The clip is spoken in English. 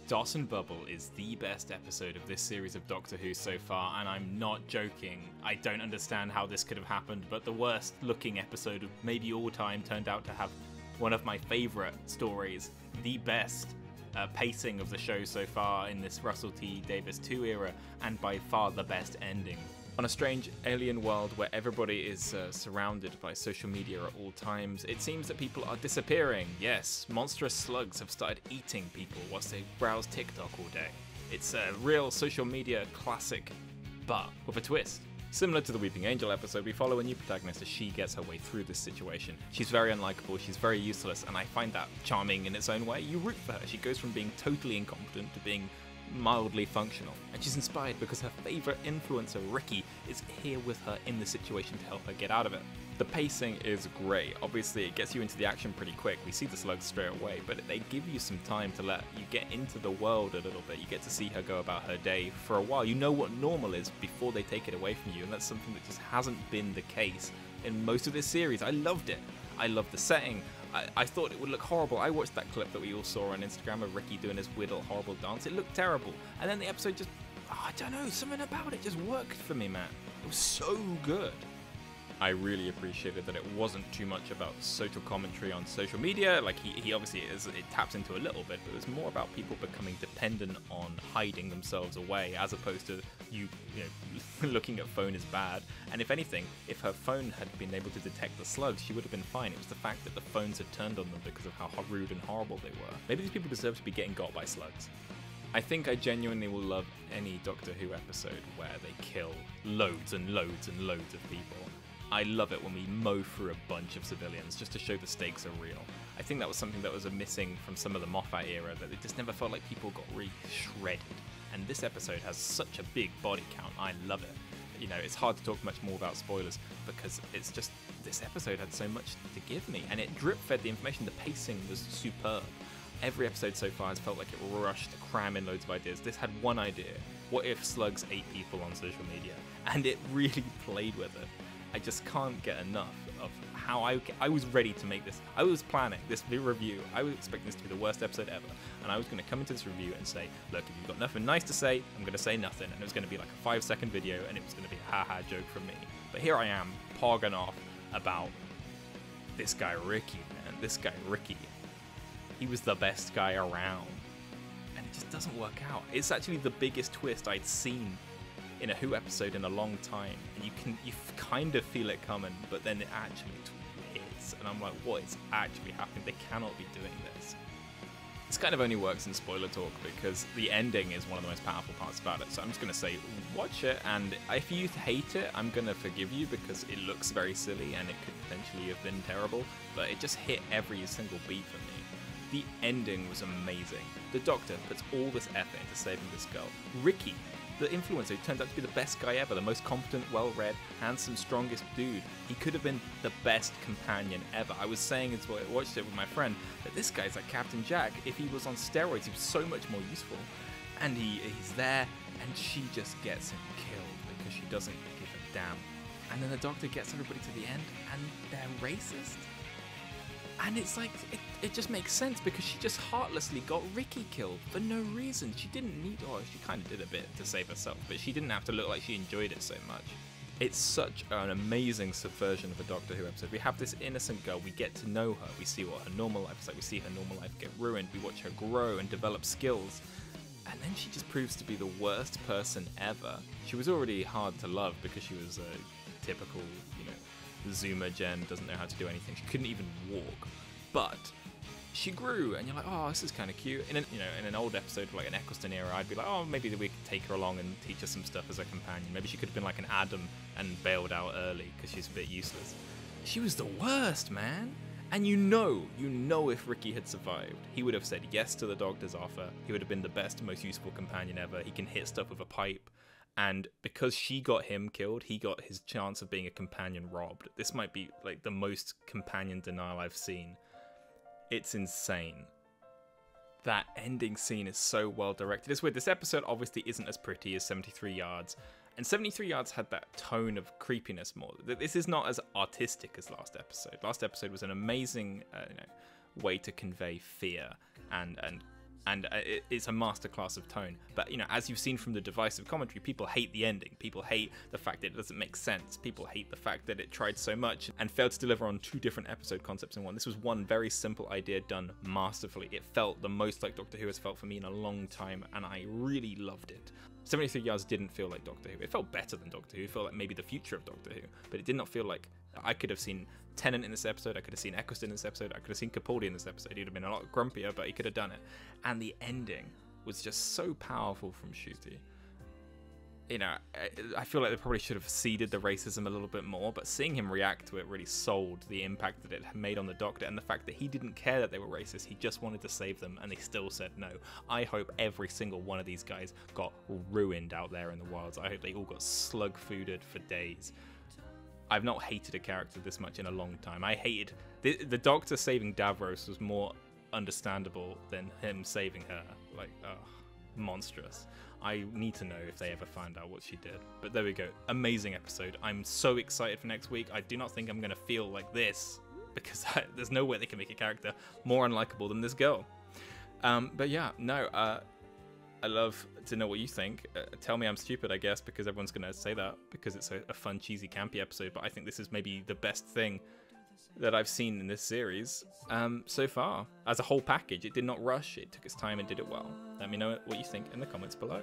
Dawson Bubble is the best episode of this series of Doctor Who so far, and I'm not joking. I don't understand how this could have happened, but the worst looking episode of maybe all time turned out to have one of my favourite stories, the best pacing of the show so far in this Russell T Davies 2 era, and by far the best ending. On a strange alien world where everybody is surrounded by social media at all times, it seems that people are disappearing. Yes, monstrous slugs have started eating people whilst they browse TikTok all day. It's a real social media classic, but with a twist. Similar to the Weeping Angel episode, we follow a new protagonist as she gets her way through this situation. She's very unlikable, she's very useless, and I find that charming in its own way. You root for her. She goes from being totally incompetent to being mildly functional, and she's inspired because her favourite influencer Ricky is here with her in the situation to help her get out of it. The pacing is great. Obviously it gets you into the action pretty quick. We see the slugs straight away, but they give you some time to let you get into the world a little bit. You get to see her go about her day for a while. You know what normal is before they take it away from you, and that's something that just hasn't been the case in most of this series. I loved it. I loved the setting. I thought it would look horrible. I watched that clip that we all saw on Instagram of Ricky doing his weird horrible dance. It looked terrible. And then the episode just, I don't know, something about it just worked for me, man. It was so good. I really appreciated that it wasn't too much about social commentary on social media. Like he obviously it taps into a little bit, but it was more about people becoming dependent on hiding themselves away, as opposed to you know, looking at phone is bad. And if anything, if her phone had been able to detect the slugs, she would have been fine. It was the fact that the phones had turned on them because of how rude and horrible they were. Maybe these people deserve to be getting got by slugs. I think I genuinely will love any Doctor Who episode where they kill loads and loads and loads of people. I love it when we mow through a bunch of civilians just to show the stakes are real. I think that was something that was missing from some of the Moffat era, that it just never felt like people got really shredded. And this episode has such a big body count. I love it. You know, it's hard to talk much more about spoilers because it's just, this episode had so much to give me, and it drip-fed the information. The pacing was superb. Every episode so far has felt like it rushed to cram in loads of ideas. This had one idea. What if slugs ate people on social media? And it really played with it. I just can't get enough of how I was ready to make this. I was planning this review. I was expecting this to be the worst episode ever. And I was going to come into this review and say, look, if you've got nothing nice to say, I'm going to say nothing. And it was going to be like a 5-second video, and it was going to be a haha joke from me. But here I am, pogging off about this guy Ricky, man. This guy Ricky. He was the best guy around. And it just doesn't work out. It's actually the biggest twist I'd seen in a Who episode in a long time, and you kind of feel it coming, but then it actually hits, and I'm like, what is actually happening? They cannot be doing this. This kind of only works in spoiler talk because the ending is one of the most powerful parts about it, so I'm just going to say watch it, and if you hate it, I'm going to forgive you because it looks very silly and it could potentially have been terrible, but it just hit every single beat for me. The ending was amazing. The Doctor puts all this effort into saving this girl. Ricky, the influencer, who turned out to be the best guy ever, the most competent, well-read, handsome, strongest dude. He could have been the best companion ever. I was saying as well, I watched it with my friend, that this guy's like Captain Jack. If he was on steroids, he was so much more useful. And he's there, and she just gets him killed because she doesn't give a damn. And then the Doctor gets everybody to the end, and they're racist. And it's like, it just makes sense because she just heartlessly got Ricky killed for no reason. She didn't need, or she kind of did a bit to save herself, but she didn't have to look like she enjoyed it so much. It's such an amazing subversion of a Doctor Who episode. We have this innocent girl, we get to know her, we see what her normal life is like, we see her normal life get ruined, we watch her grow and develop skills, and then she just proves to be the worst person ever. She was already hard to love because she was a typical, Zoomer Gen, doesn't know how to do anything. She couldn't even walk, but she grew, and you're like, oh, this is kind of cute. In an old episode, like an Eccleston era, I'd be like, oh, maybe we could take her along and teach her some stuff as a companion. Maybe she could have been like an Adam and bailed out early because she's a bit useless. She was the worst, man. And you know if Ricky had survived, he would have said yes to the Doctor's offer. He would have been the best, most useful companion ever. He can hit stuff with a pipe. And because she got him killed, he got his chance of being a companion robbed. This might be like the most companion denial I've seen. It's insane. That ending scene is so well directed. It's weird, this episode obviously isn't as pretty as 73 Yards. And 73 Yards had that tone of creepiness more. This is not as artistic as last episode. Last episode was an amazing way to convey fear and and it's a masterclass of tone. But, you know, as you've seen from the divisive commentary, people hate the ending. People hate the fact that it doesn't make sense. People hate the fact that it tried so much and failed to deliver on 2 different episode concepts in one. This was one very simple idea done masterfully. It felt the most like Doctor Who has felt for me in a long time, and I really loved it. 73 Yards didn't feel like Doctor Who. It felt better than Doctor Who. It felt like maybe the future of Doctor Who, but it did not feel like... I could have seen Tennant in this episode, I could have seen Eccleston in this episode, I could have seen Capaldi in this episode. He'd have been a lot grumpier, but he could have done it. And the ending was just so powerful from Ncuti. You know, I feel like they probably should have seeded the racism a little bit more, but seeing him react to it really sold the impact that it made on the Doctor, and the fact that he didn't care that they were racist, he just wanted to save them, and they still said no. I hope every single one of these guys got ruined out there in the wilds. I hope they all got slug-fooded for days. I've not hated a character this much in a long time. I hated... The Doctor saving Davros was more understandable than him saving her. Like, ugh, monstrous. I need to know if they ever find out what she did. But there we go. Amazing episode. I'm so excited for next week. I do not think I'm going to feel like this, because there's no way they can make a character more unlikable than this girl. But yeah, no, I love to know what you think. Tell me I'm stupid, I guess, because everyone's going to say that, because it's a fun, cheesy, campy episode. But I think this is maybe the best thing that I've seen in this series so far. As a whole package, it did not rush. It took its time and did it well. Let me know what you think in the comments below.